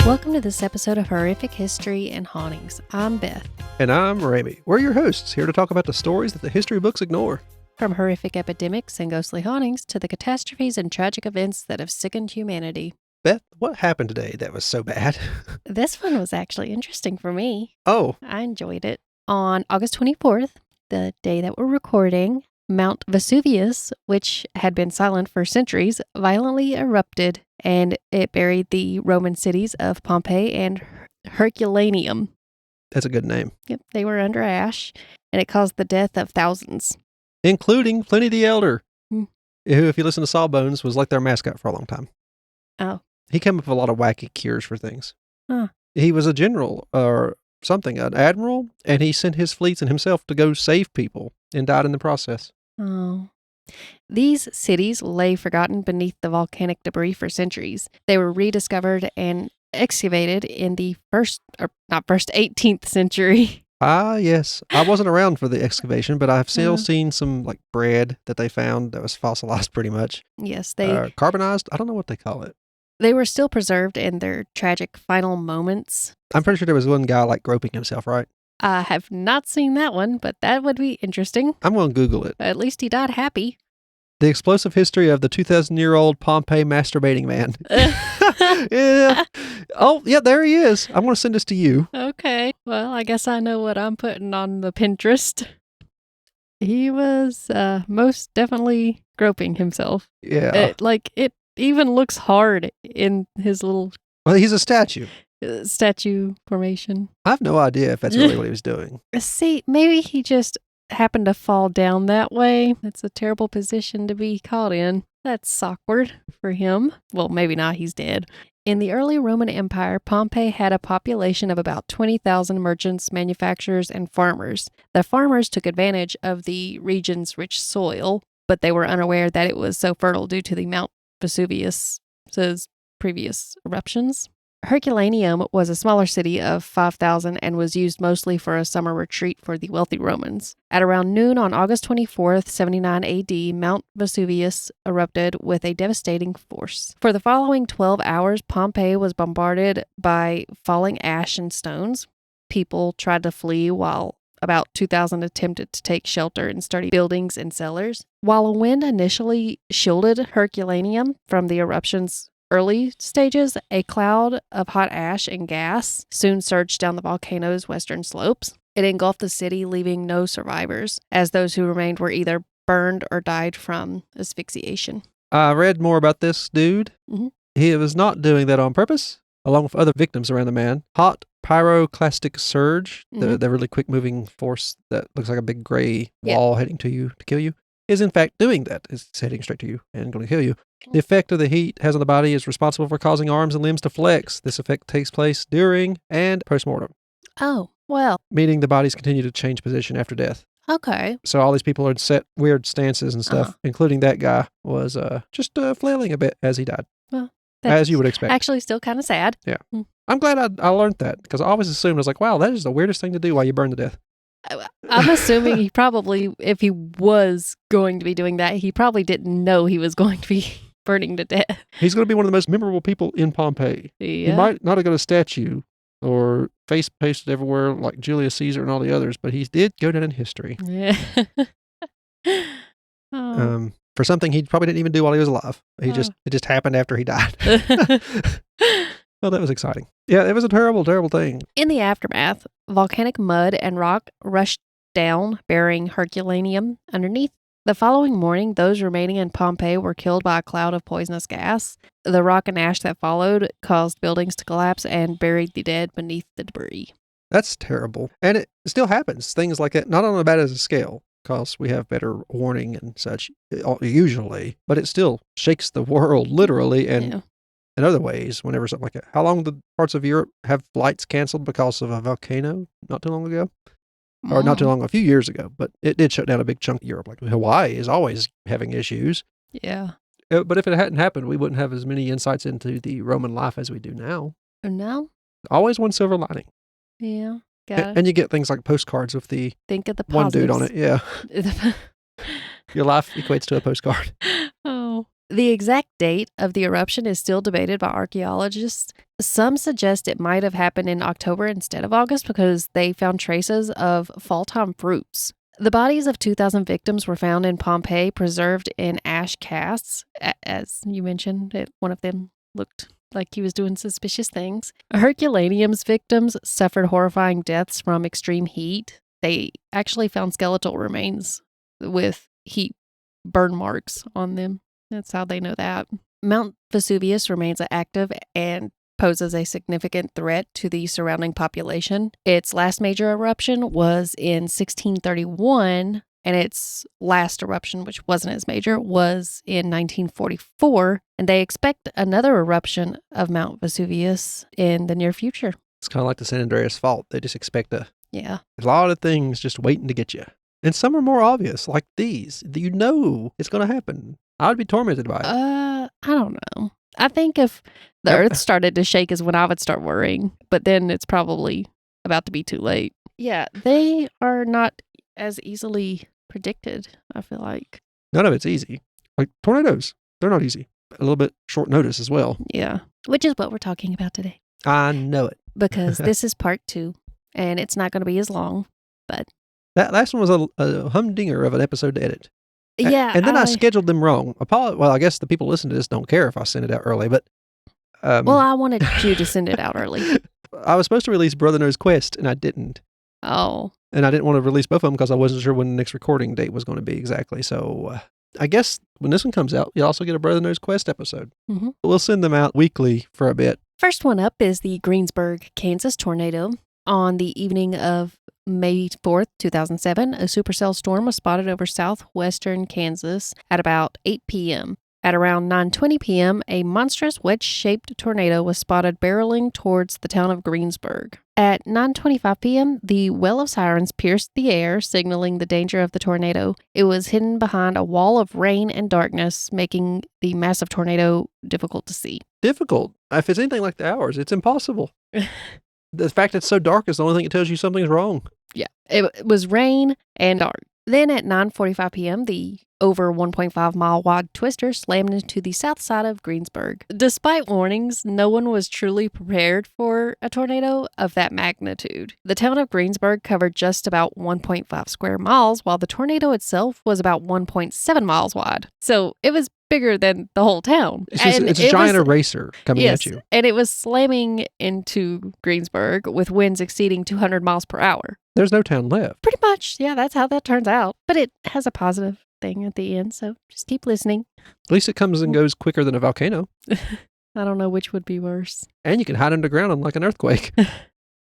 Welcome to this episode of Horrific History and Hauntings. I'm Beth. And I'm Ramy. We're your hosts, here to talk about the stories that the history books ignore. From horrific epidemics and ghostly hauntings to the catastrophes and tragic events that have sickened humanity. Beth, what happened today that was so bad? This one was actually interesting for me. Oh. I enjoyed it. On August 24th, the day that we're recording, Mount Vesuvius, which had been silent for centuries, violently erupted, and it buried the Roman cities of Pompeii and Herculaneum. That's a good name. Yep, they were under ash, and it caused the death of thousands. Including Pliny the Elder, who, if you listen to Sawbones, was like their mascot for a long time. Oh. He came up with a lot of wacky cures for things. Huh. He was a general or something, an admiral, and he sent his fleets and himself to go save people and died in the process. Oh. These cities lay forgotten beneath the volcanic debris for centuries. They were rediscovered and excavated in the 18th century. Ah, yes. I wasn't around for the excavation, but I've still seen some like bread that they found that was fossilized pretty much. Yes, they carbonized. I don't know what they call it. They were still preserved in their tragic final moments. I'm pretty sure there was one guy like groping himself, right? I have not seen that one, but that would be interesting. I'm going to Google it. At least he died happy. The explosive history of the 2,000-year-old Pompeii masturbating man. Yeah. Oh, yeah, there he is. I'm going to send this to you. Okay. Well, I guess I know what I'm putting on the Pinterest. He was most definitely groping himself. Yeah. It even looks hard in his little... Well, he's a statue. Statue formation. I have no idea if that's really what he was doing. See, maybe he just happened to fall down that way. That's a terrible position to be caught in. That's awkward for him. Well, maybe not. He's dead. In the early Roman Empire, Pompeii had a population of about 20,000 merchants, manufacturers, and farmers. The farmers took advantage of the region's rich soil, but they were unaware that it was so fertile due to the Mount Vesuvius's previous eruptions. Herculaneum was a smaller city of 5,000 and was used mostly for a summer retreat for the wealthy Romans. At around noon on August 24th, 79 AD, Mount Vesuvius erupted with a devastating force. For the following 12 hours, Pompeii was bombarded by falling ash and stones. People tried to flee while about 2,000 attempted to take shelter in sturdy buildings and cellars. While a wind initially shielded Herculaneum from the eruption's early stages, a cloud of hot ash and gas soon surged down the volcano's western slopes. It engulfed the city, leaving no survivors, as those who remained were either burned or died from asphyxiation. I read more about this dude. Mm-hmm. He was not doing that on purpose, along with other victims around the man. Hot pyroclastic surge, the really quick-moving force that looks like a big gray wall heading to you to kill you, is in fact doing that. It's heading straight to you and going to kill you. The effect of the heat has on the body is responsible for causing arms and limbs to flex. This effect takes place during and post-mortem. Oh, well. Meaning the bodies continue to change position after death. Okay. So all these people are set weird stances and stuff, including that guy was just flailing a bit as he died. Well, as you would expect. Actually still kind of sad. Yeah. I'm glad I learned that, because I always assumed, I was like, wow, that is the weirdest thing to do while you burn to death. I'm assuming he probably, if he was going to be doing that, he probably didn't know he was going to be burning to death. He's going to be one of the most memorable people in Pompeii. Yeah. He might not have got a statue or face pasted everywhere like Julius Caesar and all the others, but he did go down in history. Yeah. For something he probably didn't even do while he was alive. It just happened after he died. Well, that was exciting. Yeah, it was a terrible, terrible thing. In the aftermath, volcanic mud and rock rushed down, burying Herculaneum underneath. The following morning, those remaining in Pompeii were killed by a cloud of poisonous gas. The rock and ash that followed caused buildings to collapse and buried the dead beneath the debris. That's terrible. And it still happens. Things like that, not on a bad as a scale, because we have better warning and such, usually, but it still shakes the world, literally, and in other ways, whenever something like that. How long did parts of Europe have flights canceled because of a volcano not too long ago? Or not too long, a few years ago, but it did shut down a big chunk of Europe. Like Hawaii is always having issues. Yeah. But if it hadn't happened, we wouldn't have as many insights into the Roman life as we do now. No? Always one silver lining. Yeah. And you get things like postcards with the think of the one dude on positives. it. Yeah. Your life equates to a postcard. Oh, The exact date of the eruption is still debated by archaeologists. Some suggest it might have happened in October instead of August because they found traces of fall-time fruits. The bodies of 2,000 victims were found in Pompeii, preserved in ash casts. As you mentioned, one of them looked like he was doing suspicious things. Herculaneum's victims suffered horrifying deaths from extreme heat. They actually found skeletal remains with heat burn marks on them. That's how they know that. Mount Vesuvius remains active and poses a significant threat to the surrounding population. Its last major eruption was in 1631, and its last eruption, which wasn't as major, was in 1944, and they expect another eruption of Mount Vesuvius in the near future. It's kind of like the San Andreas Fault. They just expect a lot of things just waiting to get you. And some are more obvious, like these. You know it's going to happen. I would be tormented by it. I don't know. I think if the earth started to shake is when I would start worrying, but then it's probably about to be too late. Yeah, they are not as easily predicted, I feel like. None of it's easy. Like tornadoes, they're not easy. A little bit short notice as well. Yeah, which is what we're talking about today. I know it. Because this is part 2, and it's not going to be as long, but... That last one was a humdinger of an episode to edit. Yeah. And then I scheduled them wrong. Well, I guess the people listening to this don't care if I send it out early, but... well, I wanted you to send it out early. I was supposed to release Brother Knows Quest, and I didn't. Oh. And I didn't want to release both of them because I wasn't sure when the next recording date was going to be exactly. So I guess when this one comes out, you'll also get a Brother Knows Quest episode. Mm-hmm. We'll send them out weekly for a bit. First one up is the Greensburg, Kansas tornado. On the evening of May 4th, 2007, a supercell storm was spotted over southwestern Kansas at about 8 p.m. At around 9:20 p.m., a monstrous wedge-shaped tornado was spotted barreling towards the town of Greensburg. At 9:25 p.m., the well of sirens pierced the air, signaling the danger of the tornado. It was hidden behind a wall of rain and darkness, making the massive tornado difficult to see. Difficult? If it's anything like ours, it's impossible. The fact it's so dark is the only thing that tells you something's wrong. Yeah, it was rain and dark. Then at 9:45 p.m., the over 1.5 mile wide twister slammed into the south side of Greensburg. Despite warnings, no one was truly prepared for a tornado of that magnitude. The town of Greensburg covered just about 1.5 square miles, while the tornado itself was about 1.7 miles wide. So it was bigger than the whole town. It's a giant eraser coming at you. And it was slamming into Greensburg with winds exceeding 200 miles per hour. There's no town left. Pretty much. Yeah, that's how that turns out. But it has a positive thing at the end, so just keep listening. At least it comes and goes quicker than a volcano. I don't know which would be worse. And you can hide underground unlike an earthquake.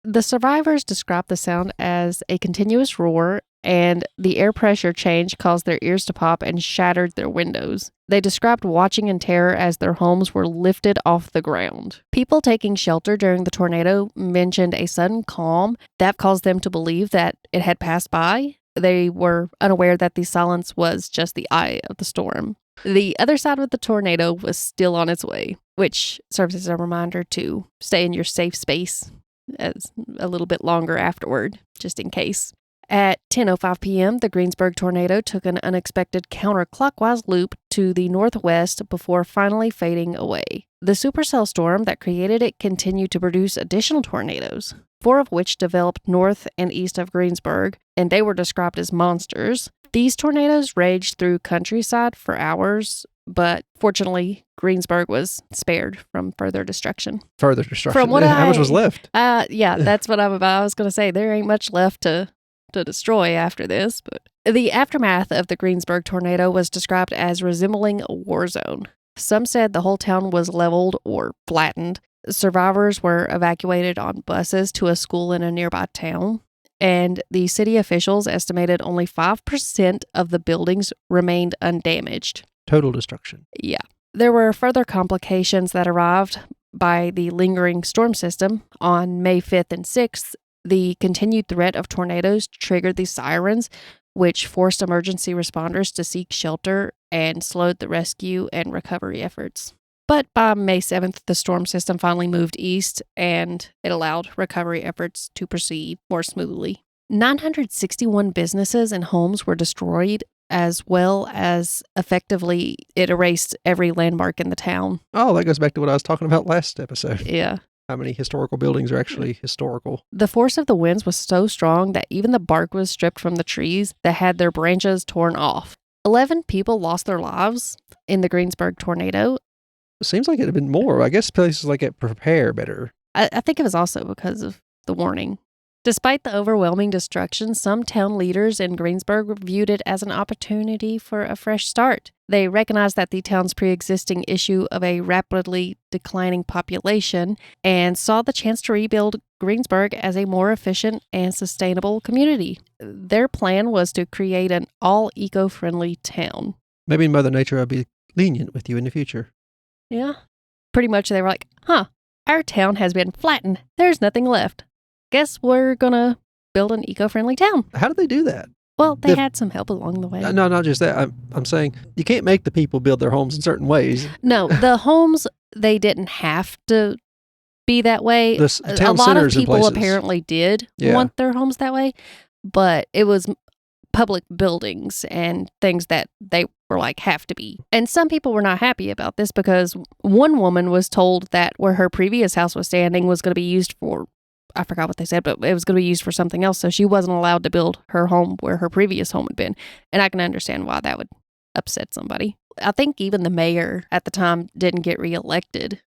The survivors described the sound as a continuous roar, and the air pressure change caused their ears to pop and shattered their windows. They described watching in terror as their homes were lifted off the ground. People taking shelter during the tornado mentioned a sudden calm that caused them to believe that it had passed by. They were unaware that the silence was just the eye of the storm. The other side of the tornado was still on its way, which serves as a reminder to stay in your safe space as a little bit longer afterward, just in case. At 10:05 p.m., the Greensburg tornado took an unexpected counterclockwise loop to the northwest before finally fading away. The supercell storm that created it continued to produce additional tornadoes, 4 of which developed north and east of Greensburg, and they were described as monsters. These tornadoes raged through countryside for hours, but fortunately, Greensburg was spared from further destruction. How much was left? Yeah, that's what I was going to say. There ain't much left to destroy after this, but the aftermath of the Greensburg tornado was described as resembling a war zone. Some said the whole town was leveled or flattened. Survivors were evacuated on buses to a school in a nearby town, and the city officials estimated only 5% of the buildings remained undamaged. Total destruction. Yeah. There were further complications that arrived by the lingering storm system. On May 5th and 6th, the continued threat of tornadoes triggered the sirens, which forced emergency responders to seek shelter and slowed the rescue and recovery efforts. But by May 7th, the storm system finally moved east, and it allowed recovery efforts to proceed more smoothly. 961 businesses and homes were destroyed as well as effectively it erased every landmark in the town. Oh, that goes back to what I was talking about last episode. Yeah. How many historical buildings are actually historical. The force of the winds was so strong that even the bark was stripped from the trees that had their branches torn off. 11 people lost their lives in the Greensburg tornado. It seems like it had been more. I guess places like it prepare better. I think it was also because of the warning. Despite the overwhelming destruction, some town leaders in Greensburg viewed it as an opportunity for a fresh start. They recognized that the town's pre-existing issue of a rapidly declining population and saw the chance to rebuild Greensburg as a more efficient and sustainable community. Their plan was to create an all-eco-friendly town. Maybe Mother Nature will be lenient with you in the future. Yeah. Pretty much they were like, our town has been flattened. There's nothing left. Guess we're going to build an eco-friendly town. How did they do that? Well, they had some help along the way. No, not just that. I'm saying you can't make the people build their homes in certain ways. No, the homes, they didn't have to be that way. The town a lot of centers and people places. apparently did want their homes that way, but it was public buildings and things that they were like have to be. And some people were not happy about this because one woman was told that where her previous house was standing was going to be used for, I forgot what they said, but it was going to be used for something else. So she wasn't allowed to build her home where her previous home had been. And I can understand why that would upset somebody. I think even the mayor at the time didn't get reelected.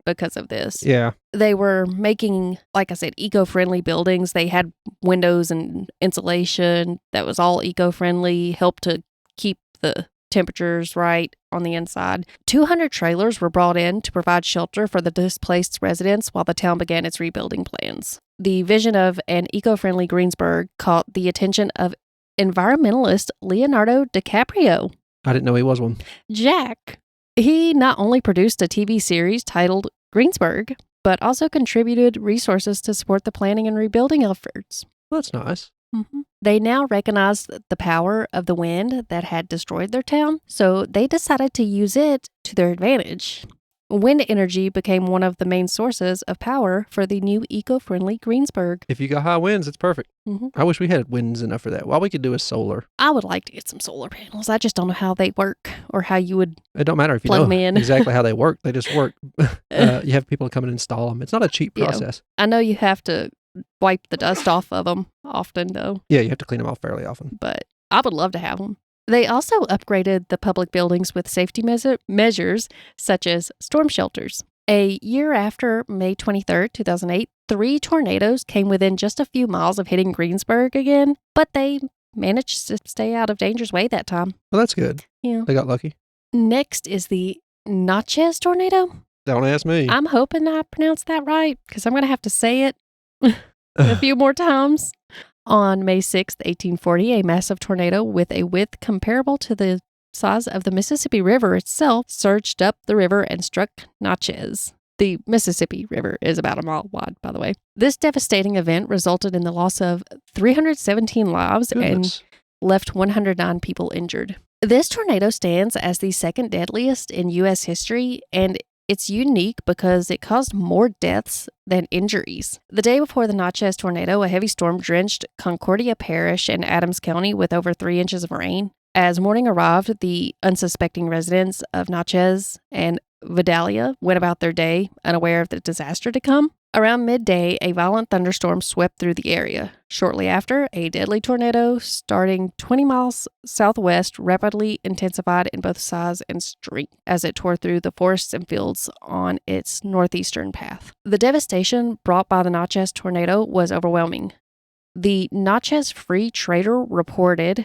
Because of this. Yeah. They were making, like I said, eco-friendly buildings. They had windows and insulation that was all eco-friendly, helped to keep the temperatures right on the inside. 200 trailers were brought in to provide shelter for the displaced residents while the town began its rebuilding plans. The vision of an eco-friendly Greensburg caught the attention of environmentalist Leonardo DiCaprio. I didn't know he was one. Jack. He not only produced a TV series titled Greensburg, but also contributed resources to support the planning and rebuilding efforts. Well, that's nice. Mm-hmm. They now recognized the power of the wind that had destroyed their town, so they decided to use it to their advantage. Wind energy became one of the main sources of power for the new eco-friendly Greensburg. If you got high winds, it's perfect. Mm-hmm. I wish we had winds enough for that. All we could do is solar. I would like to get some solar panels. I just don't know how they work or how you would It don't matter if you know exactly how they work. They just work. You have people come and install them. It's not a cheap process. I know you have to wipe the dust off of them often, though. Yeah, you have to clean them off fairly often. But I would love to have them. They also upgraded the public buildings with safety measures, such as storm shelters. A year after May 23rd, 2008, 3 tornadoes came within just a few miles of hitting Greensburg again, but they managed to stay out of danger's way that time. Well, that's good. Yeah. They got lucky. Next is the Natchez tornado. Don't ask me. I'm hoping I pronounced that right, because I'm going to have to say it a few more times. On May 6th, 1840, a massive tornado with a width comparable to the size of the Mississippi River itself surged up the river and struck Natchez. The Mississippi River is about a mile wide, by the way. This devastating event resulted in the loss of 317 lives and left 109 people injured. This tornado stands as the second deadliest in U.S. history, and it's unique because it caused more deaths than injuries. The day before the Natchez tornado, a heavy storm drenched Concordia Parish and Adams County with over 3 inches of rain. As morning arrived, the unsuspecting residents of Natchez and Vidalia went about their day, unaware of the disaster to come. Around midday, a violent thunderstorm swept through the area. Shortly after, a deadly tornado starting 20 miles southwest rapidly intensified in both size and strength as it tore through the forests and fields on its northeastern path. The devastation brought by the Natchez tornado was overwhelming. The Natchez Free Trader reported,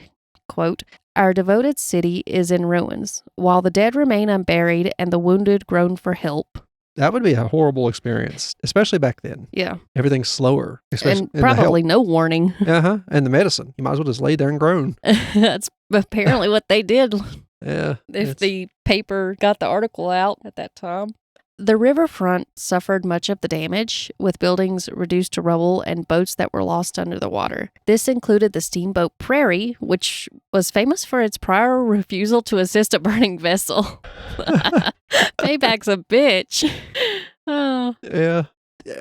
quote, "Our devoted city is in ruins, while the dead remain unburied and the wounded groan for help." That would be a horrible experience, especially back then. Yeah. Everything's slower. And probably no warning. Uh-huh. And the medicine. You might as well just lay there and groan. That's apparently what they did. Yeah. If the paper got the article out at that time. The riverfront suffered much of the damage, with buildings reduced to rubble and boats that were lost under the water. This included the steamboat Prairie, which was famous for its prior refusal to assist a burning vessel. Payback's a bitch. Oh. Yeah.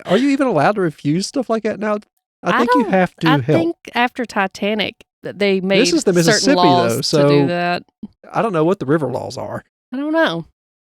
Are you even allowed to refuse stuff like that now? I think you have to help. I think after Titanic, they made This is the certain Mississippi, laws though, so to do that. I don't know what the river laws are. I don't know.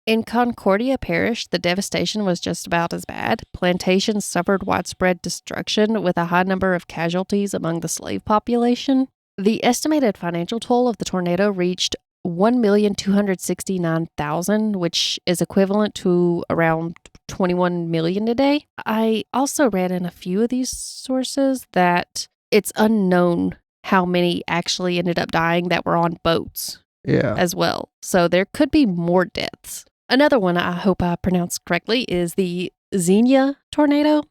In Concordia Parish, the devastation was just about as bad. Plantations suffered widespread destruction with a high number of casualties among the slave population. The estimated financial toll of the tornado reached $1,269,000, which is equivalent to around $21 million today. I also read in a few of these sources that it's unknown how many actually ended up dying that were on boats as well. So there could be more deaths. Another one I hope I pronounced correctly is the Xenia tornado,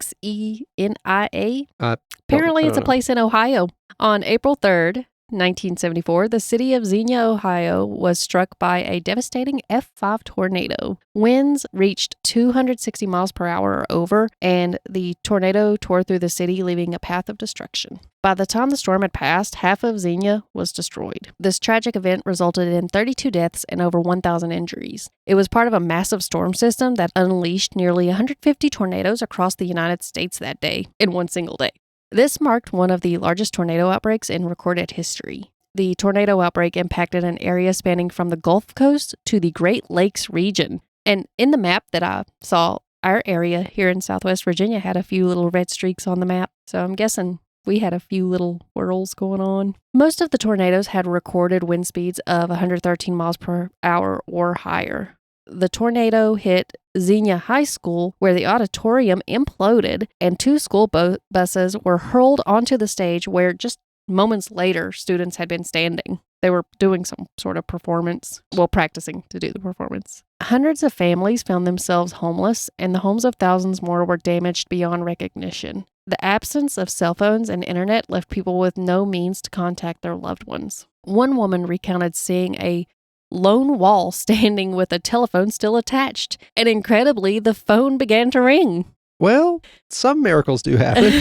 Xenia. Apparently it's a place in Ohio. On April 3rd, 1974, the city of Xenia, Ohio was struck by a devastating F5 tornado. Winds reached 260 miles per hour or over, and the tornado tore through the city, leaving a path of destruction. By the time the storm had passed, half of Xenia was destroyed. This tragic event resulted in 32 deaths and over 1,000 injuries. It was part of a massive storm system that unleashed nearly 150 tornadoes across the United States that day, in one single day. This marked one of the largest tornado outbreaks in recorded history. The tornado outbreak impacted an area spanning from the Gulf Coast to the Great Lakes region. And in the map that I saw, our area here in Southwest Virginia had a few little red streaks on the map. So I'm guessing we had a few little whirls going on. Most of the tornadoes had recorded wind speeds of 113 miles per hour or higher. The tornado hit Xenia High School, where the auditorium imploded, and 2 school buses were hurled onto the stage where just moments later, students had been standing. They were doing some sort of performance, practicing to do the performance. Hundreds of families found themselves homeless, and the homes of thousands more were damaged beyond recognition. The absence of cell phones and internet left people with no means to contact their loved ones. One woman recounted seeing a lone wall standing with a telephone still attached, and incredibly, the phone began to ring. Well, some miracles do happen.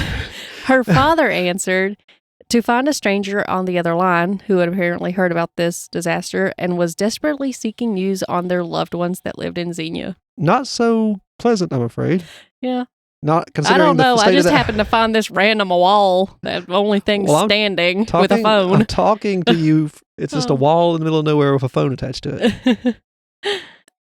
Her father answered to find a stranger on the other line who had apparently heard about this disaster and was desperately seeking news on their loved ones that lived in Xenia. Not so pleasant, I'm afraid. Yeah. Not considering I don't know. I just happened happened to find this random wall, that only thing standing with a phone. I'm talking to you. It's just a wall in the middle of nowhere with a phone attached to it.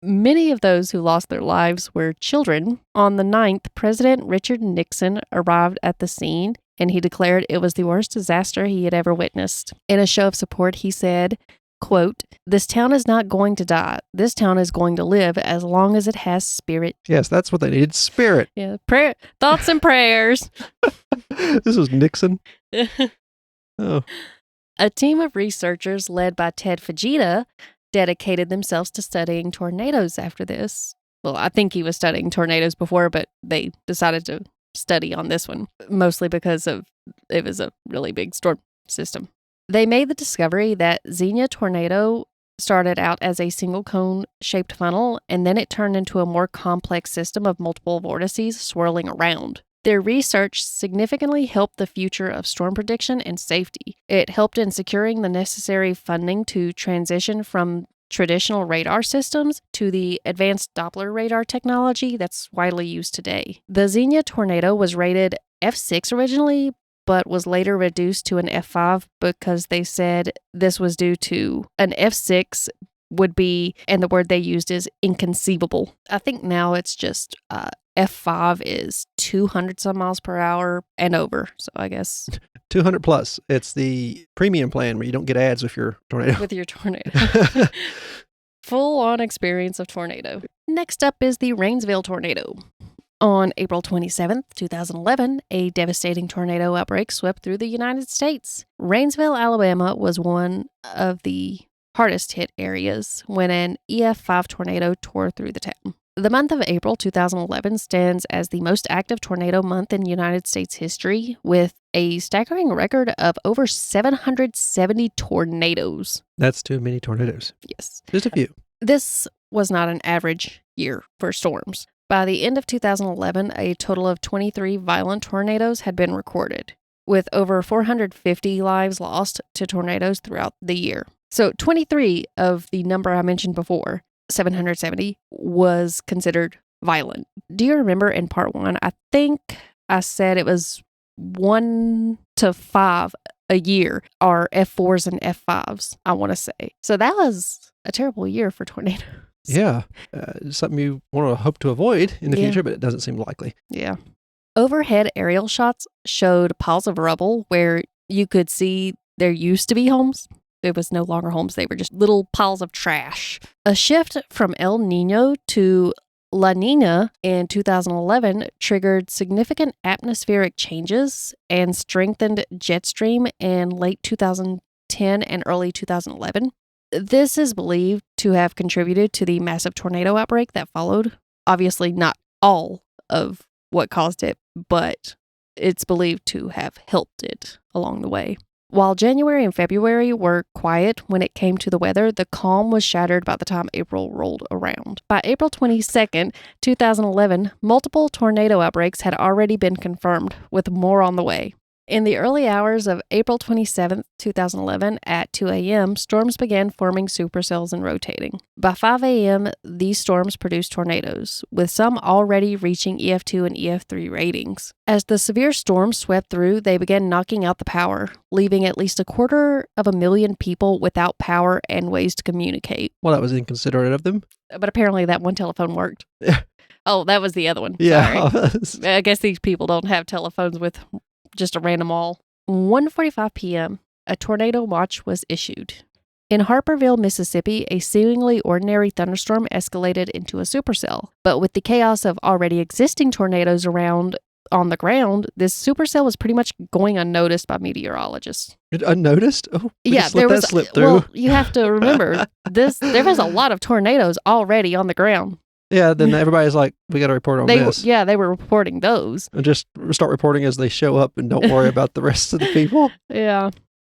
Many of those who lost their lives were children. On the 9th, President Richard Nixon arrived at the scene, and he declared it was the worst disaster he had ever witnessed. In a show of support, he said, quote, "This town is not going to die. This town is going to live as long as it has spirit." Yes, that's what they needed. Spirit. Yeah, prayer, thoughts and prayers. This was Nixon. Oh. A team of researchers led by Ted Fujita dedicated themselves to studying tornadoes after this. Well, I think he was studying tornadoes before, but they decided to study on this one, mostly because it was a really big storm system. They made the discovery that Xenia tornado started out as a single cone-shaped funnel, and then it turned into a more complex system of multiple vortices swirling around. Their research significantly helped the future of storm prediction and safety. It helped in securing the necessary funding to transition from traditional radar systems to the advanced Doppler radar technology that's widely used today. The Xenia tornado was rated F6 originally, but was later reduced to an F5 because they said this was due to an F6 would be, and the word they used is inconceivable. I think now it's just F5 is 200 some miles per hour and over. So I guess 200 plus. It's the premium plan where you don't get ads with your tornado. With your tornado. Full on experience of tornado. Next up is the Rainsville tornado. On April 27th, 2011, a devastating tornado outbreak swept through the United States. Rainsville, Alabama was one of the hardest hit areas when an EF5 tornado tore through the town. The month of April 2011 stands as the most active tornado month in United States history, with a staggering record of over 770 tornadoes. That's too many tornadoes. Yes. Just a few. This was not an average year for storms. By the end of 2011, a total of 23 violent tornadoes had been recorded, with over 450 lives lost to tornadoes throughout the year. So 23 of the number I mentioned before, 770, was considered violent. Do you remember in part 1, I think I said it was 1 to 5 a year are F4s and F5s, I want to say. So that was a terrible year for tornadoes. Yeah. Something you want to hope to avoid in the Yeah. future, but it doesn't seem likely. Yeah. Overhead aerial shots showed piles of rubble where you could see there used to be homes. It was no longer homes. They were just little piles of trash. A shift from El Nino to La Nina in 2011 triggered significant atmospheric changes and strengthened jet stream in late 2010 and early 2011. This is believed to have contributed to the massive tornado outbreak that followed. Obviously, not all of what caused it, but it's believed to have helped it along the way. While January and February were quiet when it came to the weather, the calm was shattered by the time April rolled around. By April 22nd, 2011, multiple tornado outbreaks had already been confirmed, with more on the way. In the early hours of April 27, 2011, at 2 a.m., storms began forming supercells and rotating. By 5 a.m., these storms produced tornadoes, with some already reaching EF2 and EF3 ratings. As the severe storms swept through, they began knocking out the power, leaving at least 250,000 people without power and ways to communicate. Well, that was inconsiderate of them. But apparently that one telephone worked. Oh, that was the other one. Yeah. Sorry. I guess these people don't have telephones with just a random all. 1:45 p.m., a tornado watch was issued. In Harperville, Mississippi, a seemingly ordinary thunderstorm escalated into a supercell. But with the chaos of already existing tornadoes around on the ground, this supercell was pretty much going unnoticed by meteorologists. Unnoticed? Oh, there was slip through. Well, you have to remember there was a lot of tornadoes already on the ground. Yeah, then everybody's like, we got to report on this. Yeah, they were reporting those. And just start reporting as they show up and don't worry about the rest of the people. Yeah.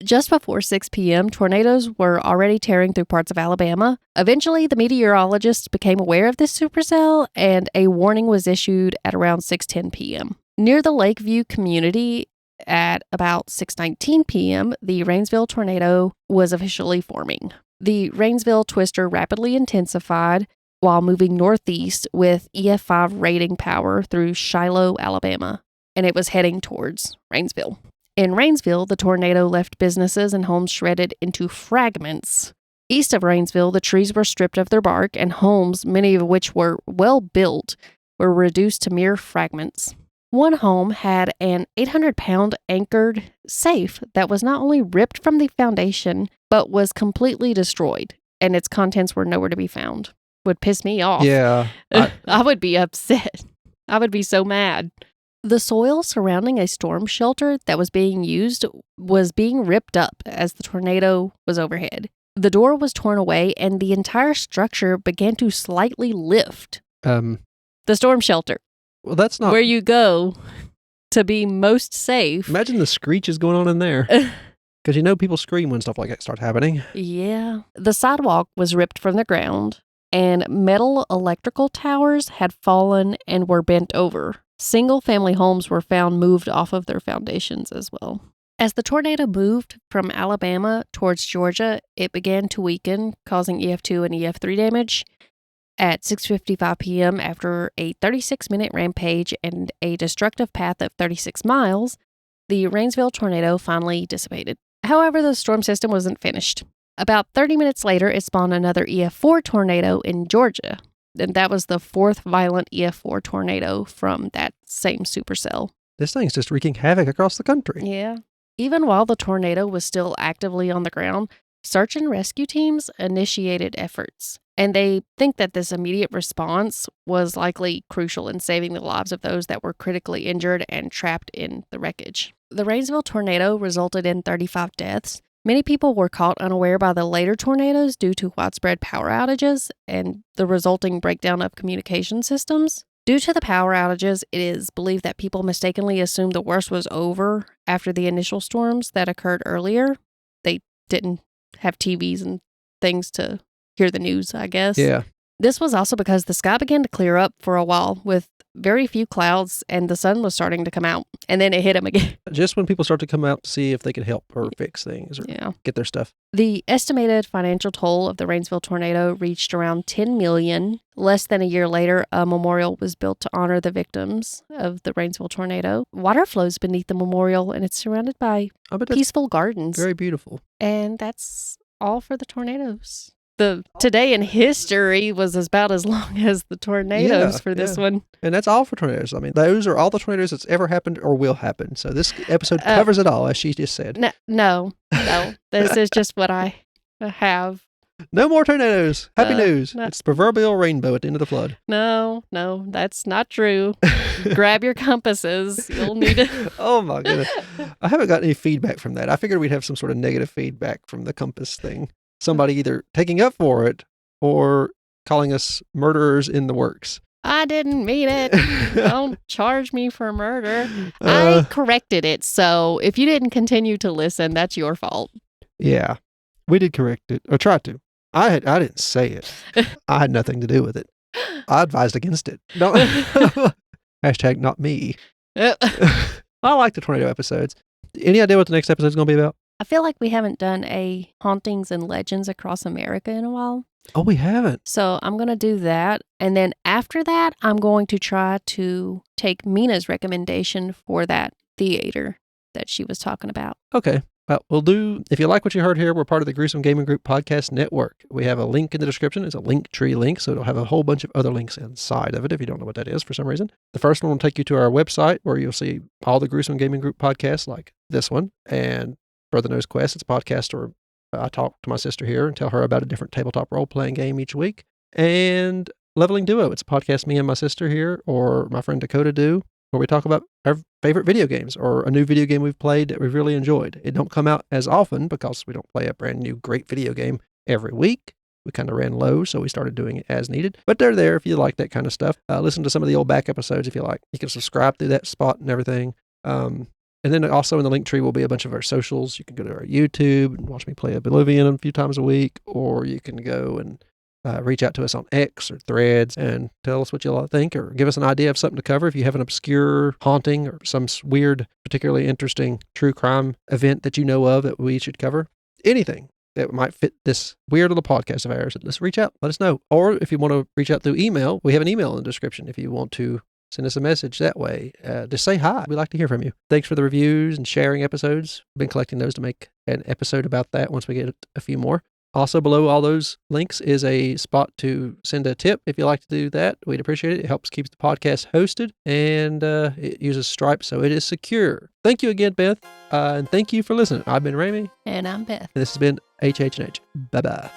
Just before 6 p.m., tornadoes were already tearing through parts of Alabama. Eventually, the meteorologists became aware of this supercell, and a warning was issued at around 6:10 p.m. Near the Lakeview community, at about 6:19 p.m., the Rainsville tornado was officially forming. The Rainsville twister rapidly intensified while moving northeast with EF5 rating power through Shiloh, Alabama, and it was heading towards Rainsville. In Rainsville, the tornado left businesses and homes shredded into fragments. East of Rainsville, the trees were stripped of their bark, and homes, many of which were well built, were reduced to mere fragments. One home had an 800-pound anchored safe that was not only ripped from the foundation, but was completely destroyed, and its contents were nowhere to be found. Would piss me off. Yeah. I would be upset. I would be so mad. The soil surrounding a storm shelter that was being used was being ripped up as the tornado was overhead. The door was torn away and the entire structure began to slightly lift. The storm shelter. Well, that's not where you go to be most safe. Imagine the screeches going on in there. Because people scream when stuff like that starts happening. Yeah. The sidewalk was ripped from the ground, and metal electrical towers had fallen and were bent over. Single-family homes were found moved off of their foundations as well. As the tornado moved from Alabama towards Georgia, it began to weaken, causing EF2 and EF3 damage. At 6:55 p.m., after a 36-minute rampage and a destructive path of 36 miles, the Rainsville tornado finally dissipated. However, the storm system wasn't finished. About 30 minutes later, it spawned another EF4 tornado in Georgia, and that was the fourth violent EF4 tornado from that same supercell. This thing's just wreaking havoc across the country. Yeah. Even while the tornado was still actively on the ground, search and rescue teams initiated efforts, and they think that this immediate response was likely crucial in saving the lives of those that were critically injured and trapped in the wreckage. The Rainsville tornado resulted in 35 deaths. Many people were caught unaware by the later tornadoes due to widespread power outages and the resulting breakdown of communication systems. Due to the power outages, it is believed that people mistakenly assumed the worst was over after the initial storms that occurred earlier. They didn't have TVs and things to hear the news, I guess. Yeah. This was also because the sky began to clear up for a while with very few clouds and the sun was starting to come out. And then it hit him again. Just when people start to come out to see if they can help or fix things or get their stuff. The estimated financial toll of the Rainsville tornado reached around $10 million. Less than a year later, a memorial was built to honor the victims of the Rainsville tornado. Water flows beneath the memorial, and it's surrounded by peaceful gardens. Very beautiful. And that's all for the tornadoes. The today in history was about as long as the tornadoes for this one. And that's all for tornadoes. I mean, those are all the tornadoes that's ever happened or will happen. So this episode covers it all, as she just said. No. This is just what I have. No more tornadoes. Happy news. It's the proverbial rainbow at the end of the flood. No, that's not true. Grab your compasses. You'll need it. Oh, my goodness. I haven't got any feedback from that. I figured we'd have some sort of negative feedback from the compass thing. Somebody either taking up for it or calling us murderers in the works. I didn't mean it. Don't charge me for murder. I corrected it, so if you didn't continue to listen, that's your fault. Yeah, we did correct it, or tried to. I didn't say it. I had nothing to do with it. I advised against it. No. Hashtag not me. I like the tornado episodes. Any idea what the next episode is going to be about? I feel like we haven't done a hauntings and legends across America in a while. Oh, we haven't. So I'm going to do that. And then after that, I'm going to try to take Mina's recommendation for that theater that she was talking about. Okay. Well, we'll do, if you like what you heard here, we're part of the Gruesome Gaming Group Podcast Network. We have a link in the description. It's a Linktree link, so it'll have a whole bunch of other links inside of it if you don't know what that is for some reason. The first one will take you to our website where you'll see all the Gruesome Gaming Group podcasts like this one and Brother Knows Quest. It's a podcast where I talk to my sister here and tell her about a different tabletop role-playing game each week. And Leveling Duo. It's a podcast me and my sister here, or my friend Dakota do, where we talk about our favorite video games or a new video game we've played that we've really enjoyed. It don't come out as often because we don't play a brand new great video game every week. We kind of ran low, so we started doing it as needed. But they're there if you like that kind of stuff. Listen to some of the old back episodes if you like. You can subscribe through that spot and everything. And then also in the link tree will be a bunch of our socials. You can go to our YouTube and watch me play Oblivion a few times a week, or you can go and reach out to us on X or Threads and tell us what you all think, or give us an idea of something to cover. If you have an obscure haunting or some weird, particularly interesting true crime event that you know of that we should cover, anything that might fit this weird little podcast of ours, let's reach out. Let us know. Or if you want to reach out through email, we have an email in the description if you want to send us a message that way. Just say hi. We'd like to hear from you. Thanks for the reviews and sharing episodes. We've been collecting those to make an episode about that once we get a few more. Also, below all those links is a spot to send a tip. If you like to do that, we'd appreciate it. It helps keep the podcast hosted, and it uses Stripe, so it is secure. Thank you again, Beth, and thank you for listening. I've been Ramey. And I'm Beth. And this has been HH&H. Bye-bye.